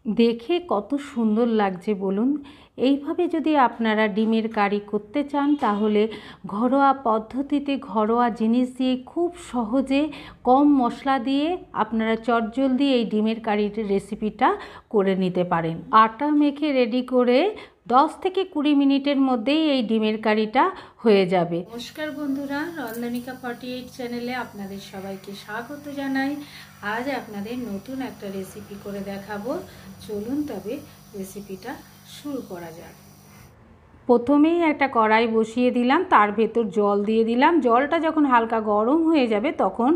দেখে কত সুন্দর লাগছে বলুন। এইভাবে যদি আপনারা ডিমের কারি করতে চান তাহলে ঘরোয়া পদ্ধতিতে ঘরোয়া জিনিস দিয়ে খুব সহজে কম মশলা দিয়ে আপনারা চটজলদি এই ডিমের কারির রেসিপিটা করে নিতে পারেন। আটা মেখে রেডি করে 10 থেকে 20 মিনিটের মধ্যেই এই ডিমের কারিটা হয়ে যাবে। নমস্কার বন্ধুরা, রন্ধনিকা 48 চ্যানেলে আপনাদের সবাইকে স্বাগত জানাই। আজ আপনাদের নতুন একটা রেসিপি করে দেখাবো। চলুন তবে রেসিপিটা শুরু করা যাক। প্রথমেই একটা কড়াই বসিয়ে দিলাম, তার ভেতর জল দিয়ে দিলাম। জলটা যখন হালকা গরম হয়ে যাবে তখন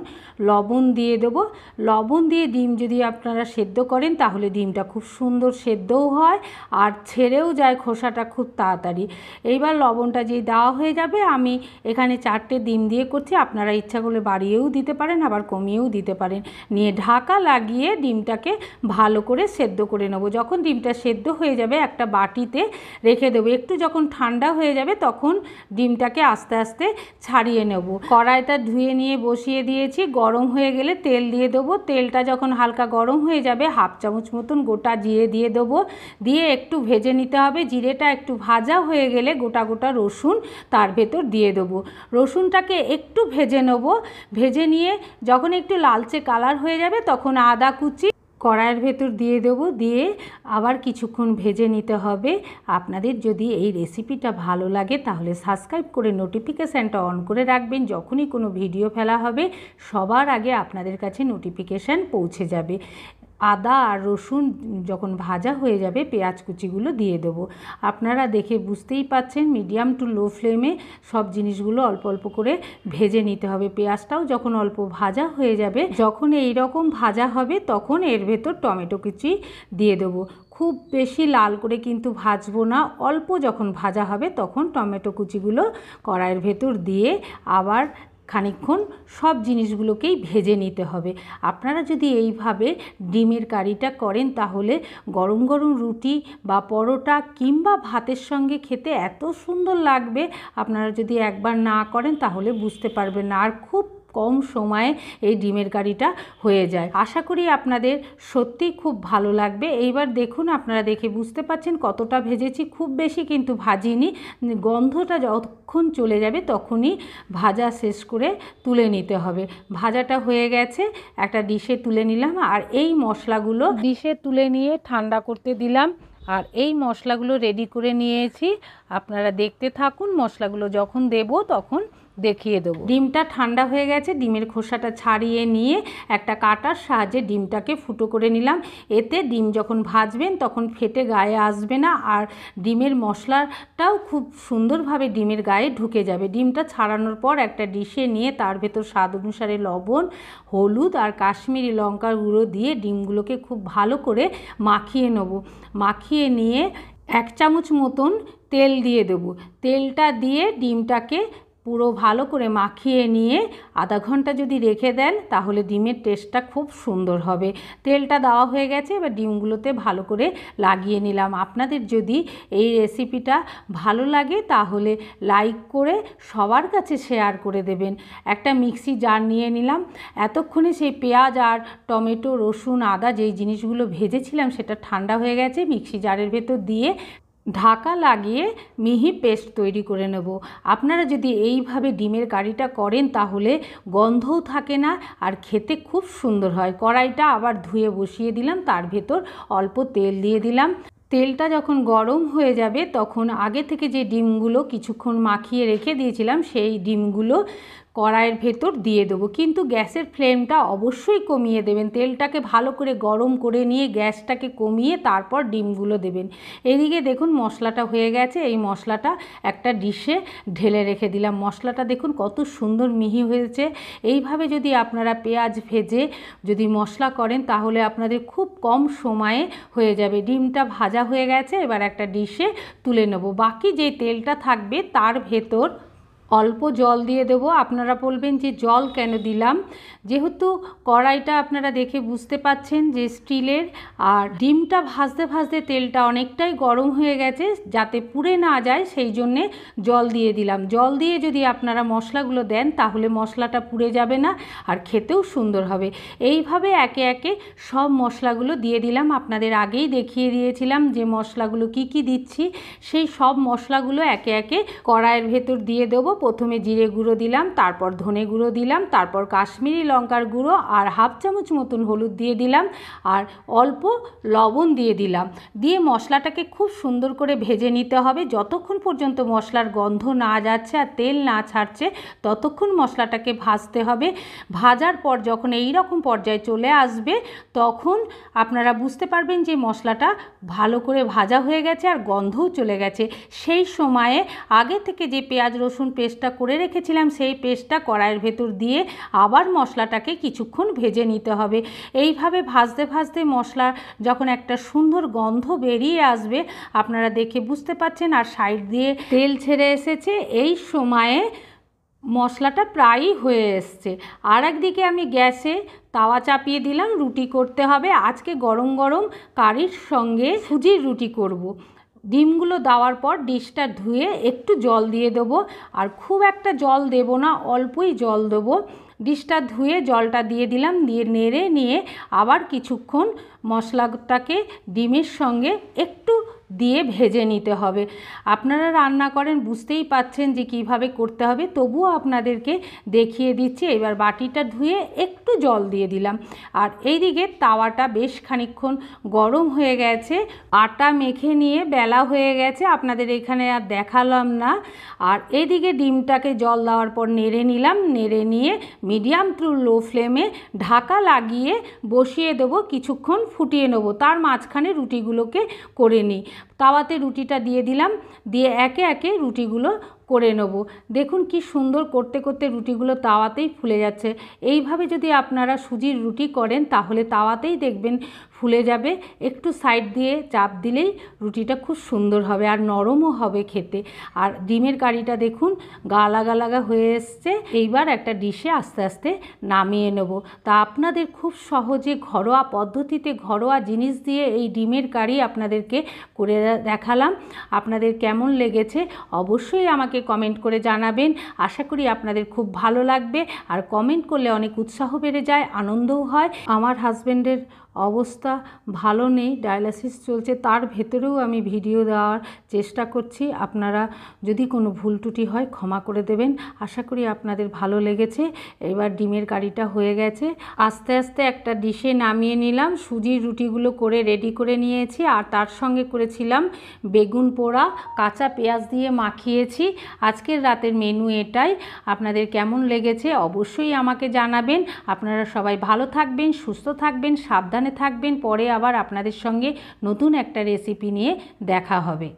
লবণ দিয়ে দেবো। লবণ দিয়ে ডিম যদি আপনারা সেদ্ধ করেন তাহলে ডিমটা খুব সুন্দর সেদ্ধও হয় আর ছেড়েও যায় খোসাটা খুব তাড়াতাড়ি। এইবার লবণটা যেই দেওয়া হয়ে যাবে, আমি এখানে 4টে ডিম দিয়ে করছি, আপনারা ইচ্ছা করলে বাড়িয়েও দিতে পারেন আবার কমিয়েও দিতে পারেন। নিয়ে ঢাকা লাগিয়ে ডিমটাকে ভালো করে সেদ্ধ করে নেব। যখন ডিমটা সেদ্ধ হয়ে যাবে একটা বাটিতে রেখে দেবো। একটু যখন ঠান্ডা হয়ে যাবে তখন ডিমটাকে আস্তে আস্তে ছাড়িয়ে নেব। কড়াইটা ধুয়ে নিয়ে বসিয়ে দিয়েছি, গরম হয়ে গেলে তেল দিয়ে দেবো। তেলটা যখন হালকা গরম হয়ে যাবে 1/2 চামচ মতন গোটা জিরে দিয়ে দেবো। দিয়ে একটু ভেজে নিতে হবে। জিরেটা একটু ভাজা হয়ে গেলে গোটা গোটা রসুন তার ভেতর দিয়ে দেবো। রসুনটাকে একটু ভেজে নেব। ভেজে নিয়ে যখন একটু লালচে কালার হয়ে যাবে তখন আদা কুচি কড়াইয়ের ভেতর দিয়ে দেবো। দিয়ে আবার কিছুক্ষণ ভেজে নিতে হবে। আপনাদের যদি এই রেসিপিটা ভালো লাগে তাহলে সাবস্ক্রাইব করে নোটিফিকেশানটা অন করে রাখবেন। যখনই কোনো ভিডিও ফেলা হবে সবার আগে আপনাদের কাছে নোটিফিকেশান পৌঁছে যাবে। আদা আর রসুন যখন ভাজা হয়ে যাবে পেঁয়াজ কুচিগুলো দিয়ে দেবো। আপনারা দেখে বুঝতেই পাচ্ছেন মিডিয়াম টু লো ফ্লেমে সব জিনিসগুলো অল্প অল্প করে ভেজে নিতে হবে। পেঁয়াজটাও যখন অল্প ভাজা হয়ে যাবে, যখন এই রকম ভাজা হবে তখন এর ভেতর টমেটো কুচি দিয়ে দেবো। খুব বেশি লাল করে কিন্তু ভাজবো না, অল্প যখন ভাজা হবে তখন টমেটো কুচিগুলো কড়াইয়ের ভেতর দিয়ে আবার খানিকক্ষণ সব জিনিসগুলোকেই ভেজে নিতে হবে। আপনারা যদি এইভাবে ডিমের কারিটা করেন তাহলে গরম গরম রুটি বা পরোটা কিংবা ভাতের সঙ্গে খেতে এত সুন্দর লাগবে। আপনারা যদি একবার না করেন তাহলে বুঝতে পারবেন না। আর খুব কম সময়ে এই ডিমের কারিটা হয়ে যায়। আশা করি আপনাদের সত্যিই খুব ভালো লাগবে। এইবার দেখুন, আপনারা দেখে বুঝতে পাচ্ছেন কতটা ভেজেছি, খুব বেশি কিন্তু ভাজিনি। গন্ধটা যতক্ষণ চলে যাবে তখনই ভাজা শেষ করে তুলে নিতে হবে। ভাজাটা হয়ে গেছে, একটা ডিশে তুলে নিলাম। আর এই মশলাগুলো ডিশে তুলে নিয়ে ঠান্ডা করতে দিলাম। আর এই মশলাগুলো রেডি করে নিয়েছি, আপনারা দেখতে থাকুন। মশলাগুলো যখন দেব তখন দেখিয়ে দেবো। ডিমটা ঠান্ডা হয়ে গেছে, ডিমের খোসাটা ছাড়িয়ে নিয়ে একটা কাটার সাহায্যে ডিমটাকে ফুটো করে নিলাম। এতে ডিম যখন ভাজবেন তখন ফেটে গায়ে আসবে না, আর ডিমের মশলাটাও খুব সুন্দরভাবে ডিমের গায়ে ঢুকে যাবে। ডিমটা ছাড়ানোর পর একটা ডিশে নিয়ে তার ভেতর স্বাদ অনুসারে লবণ, হলুদ আর কাশ্মীরি লঙ্কার গুঁড়ো দিয়ে ডিমগুলোকে খুব ভালো করে মাখিয়ে নেব। মাখিয়ে নিয়ে 1 চামচ মতন তেল দিয়ে দেবো। তেলটা দিয়ে ডিমটাকে পুরো ভালো করে মাখিয়ে নিয়ে আধা ঘন্টা যদি রেখে দেন তাহলে ডিমের টেস্টটা খুব সুন্দর হবে। তেলটা দেওয়া হয়ে গেছে, এবার ডিমগুলোতে ভালো করে লাগিয়ে নিলাম। আপনাদের যদি এই রেসিপিটা ভালো লাগে তাহলে লাইক করে সবার কাছে শেয়ার করে দেবেন। একটা মিক্সি জার নিয়ে নিলাম। এতক্ষণে সেই পেঁয়াজ আর টমেটো, রসুন, আদা যেই জিনিসগুলো ভেজেছিলাম সেটা ঠান্ডা হয়ে গেছে। মিক্সি জারের ভেতর দিয়ে ঢাকা লাগিয়ে মিহি পেস্ট তৈরি করে নেব। আপনারা যদি এইভাবে ডিমের কারিটা করেন তাহলে গন্ধও থাকে না আর খেতে খুব সুন্দর হয়। কড়াইটা আবার ধুয়ে বসিয়ে দিলাম, তার ভেতর অল্প তেল দিয়ে দিলাম। তেলটা যখন গরম হয়ে যাবে তখন আগে থেকে যে ডিমগুলো কিছুক্ষণ মাখিয়ে রেখে দিয়েছিলাম সেই ডিমগুলো কড়াইয়ের ভেতর দিয়ে দেবো। কিন্তু গ্যাসের ফ্লেমটা অবশ্যই কমিয়ে দেবেন। তেলটাকে ভালো করে গরম করে নিয়ে গ্যাসটাকে কমিয়ে তারপর ডিমগুলো দেবেন। এদিকে দেখুন মশলাটা হয়ে গেছে। এই মশলাটা একটা ডিশে ঢেলে রেখে দিলাম। মশলাটা দেখুন কত সুন্দর মিহি হয়েছে। এইভাবে যদি আপনারা পেঁয়াজ ভেজে যদি মশলা করেন তাহলে আপনাদের খুব কম সময়ে হয়ে যাবে। ডিমটা ভাজা হয়ে গেছে, এবার একটা ডিশে তুলে নেব। বাকি যে তেলটা থাকবে তার ভেতর অল্প জল দিয়ে দেব। আপনারা বলবেন যে জল কেন দিলাম, যেহেতু কড়াইটা আপনারা দেখে বুঝতে পাচ্ছেন যে স্টিলের, আর ডিমটা ভাজতে ভাজতে তেলটা অনেকটাই গরম হয়ে গেছে, যাতে পুড়ে না যায় সেই জন্যে জল দিয়ে দিলাম। জল দিয়ে যদি আপনারা মশলাগুলো দেন তাহলে মশলাটা পুড়ে যাবে না আর খেতেও সুন্দর হবে। এইভাবে একে একে সব মশলাগুলো দিয়ে দিলাম। আপনাদের আগেই দেখিয়ে দিয়েছিলাম যে মশলাগুলো কি কি দিচ্ছি, সেই সব মশলাগুলো একে একে কড়াইয়ের ভেতর দিয়ে দেবো। প্রথমে জিরে গুঁড়ো দিলাম, তারপর ধনে গুঁড়ো দিলাম, তারপর কাশ্মীরি লঙ্কার গুঁড়ো আর হাফ চামচ মতন হলুদ দিয়ে দিলাম, আর অল্প লবণ দিয়ে দিলাম। দিয়ে মশলাটাকে খুব সুন্দর করে ভেজে নিতে হবে। যতক্ষণ পর্যন্ত মশলার গন্ধ না যাচ্ছে আর তেল না ছাড়ছে ততক্ষণ মশলাটাকে ভাজতে হবে। ভাজার পর যখন এই রকম পর্যায়ে চলে আসবে তখন আপনারা বুঝতে পারবেন যে মশলাটা ভালো করে ভাজা হয়ে গেছে আর গন্ধও চলে গেছে। সেই সময়ে আগে থেকে যে পেঁয়াজ রসুন পেস্টটা করে রেখেছিলাম সেই পেস্টটা কড়াইয়ের ভেতর দিয়ে আবার মশলাটাকে কিছুক্ষণ ভেজে নিতে হবে। এইভাবে ভাজতে ভাজতে মশলা যখন একটা সুন্দর গন্ধ বেরিয়ে আসবে আপনারা দেখে বুঝতে পাচ্ছেন, আর সাইড দিয়ে তেল ছেড়ে এসেছে, এই সময়ে মশলাটা প্রায়ই হয়ে এসছে। আর একদিকে আমি গ্যাসে তাওয়া চাপিয়ে দিলাম, রুটি করতে হবে। আজকে গরম গরম কারির সঙ্গে সুজির রুটি করব। ডিমগুলো দেওয়ার পর ডিশটা ধুয়ে একটু জল দিয়ে দেবো, আর খুব একটা জল দেব না, অল্পই জল দেবো। ডিশটা ধুয়ে জলটা দিয়ে দিলাম, দিয়ে নেড়ে নিয়ে আবার কিছুক্ষণ মশলাটাকে ডিমের সঙ্গে একটু দিয়ে ভেজে নিতে হবে। আপনারা রান্না করেন বুঝতেই পাচ্ছেন যে কিভাবে করতে হবে, তবুও আপনাদেরকে দেখিয়ে দিচ্ছি। এবার বাটিটা ধুয়ে একটু জল দিয়ে দিলাম, আর এইদিকে তাওয়াটা বেশ খানিকক্ষণ গরম হয়ে গেছে। আটা মেখে নিয়ে বেলা হয়ে গেছে, আপনাদের এখানে আর দেখালাম না। আর এইদিকে ডিমটাকে জল দেওয়ার পর নেড়ে নিলাম, নেড়ে নিয়ে মিডিয়াম টু লো ফ্লেমে ঢাকা লাগিয়ে বসিয়ে দেবো, কিছুক্ষণ ফুটিয়ে নেব। তার মাঝখানে রুটিগুলোকে করে নিই। তাওয়াতে রুটিটা দিয়ে দিলাম, দিয়ে একে একে রুটিগুলো করে নেব। দেখুন কি সুন্দর করতে করতে রুটিগুলো তাওয়াতেই ফুলে যাচ্ছে। এইভাবে যদি আপনারা সুজির রুটি করেন তাহলে তাওয়াতেই দেখবেন ফুলে যাবে। একটু সাইড দিয়ে চাপ দিলেই রুটিটা খুব সুন্দর হবে আর নরমও হবে খেতে। আর ডিমের কারিটা দেখুন গালাগা লাগা হয়ে এসছে। এইবার একটা ডিশে আস্তে আস্তে নামিয়ে নেব। তা আপনাদের খুব সহজে ঘরোয়া পদ্ধতিতে ঘরোয়া জিনিস দিয়ে এই ডিমের কারি আপনাদেরকে করে দেখালাম। আপনাদের কেমন লেগেছে অবশ্যই আমাকে কমেন্ট করে জানাবেন। আশা করি আপনাদের খুব ভালো লাগবে, আর কমেন্ট করলে অনেক উৎসাহ বেড়ে যায়, আনন্দও হয়। আমার হাজব্যান্ডের অবস্থা ভালো নেই, ডায়ালিসিস চলছে, তার ভেতরেও আমি ভিডিও দেওয়ার চেষ্টা করছি। আপনারা যদি কোনো ভুল ত্রুটি হয় ক্ষমা করে দেবেন। আশা করি আপনাদের ভালো লেগেছে। এবার ডিমের কারিটা হয়ে গেছে, আস্তে আস্তে একটা ডিশে নামিয়ে নিলাম। সুজির রুটিগুলো করে রেডি করে নিয়েছি, আর তার সঙ্গে করেছিলাম বেগুন পোড়া, কাঁচা পেঁয়াজ দিয়ে মাখিয়েছি। আজকের রাতের মেনু এটাই। আপনাদের কেমন লেগেছে অবশ্যই আমাকে জানাবেন। আপনারা সবাই ভালো থাকবেন, সুস্থ থাকবেন, সাবধানে থাকবেন। পরে আবার আপনাদের সঙ্গে নতুন একটা রেসিপি নিয়ে দেখা হবে।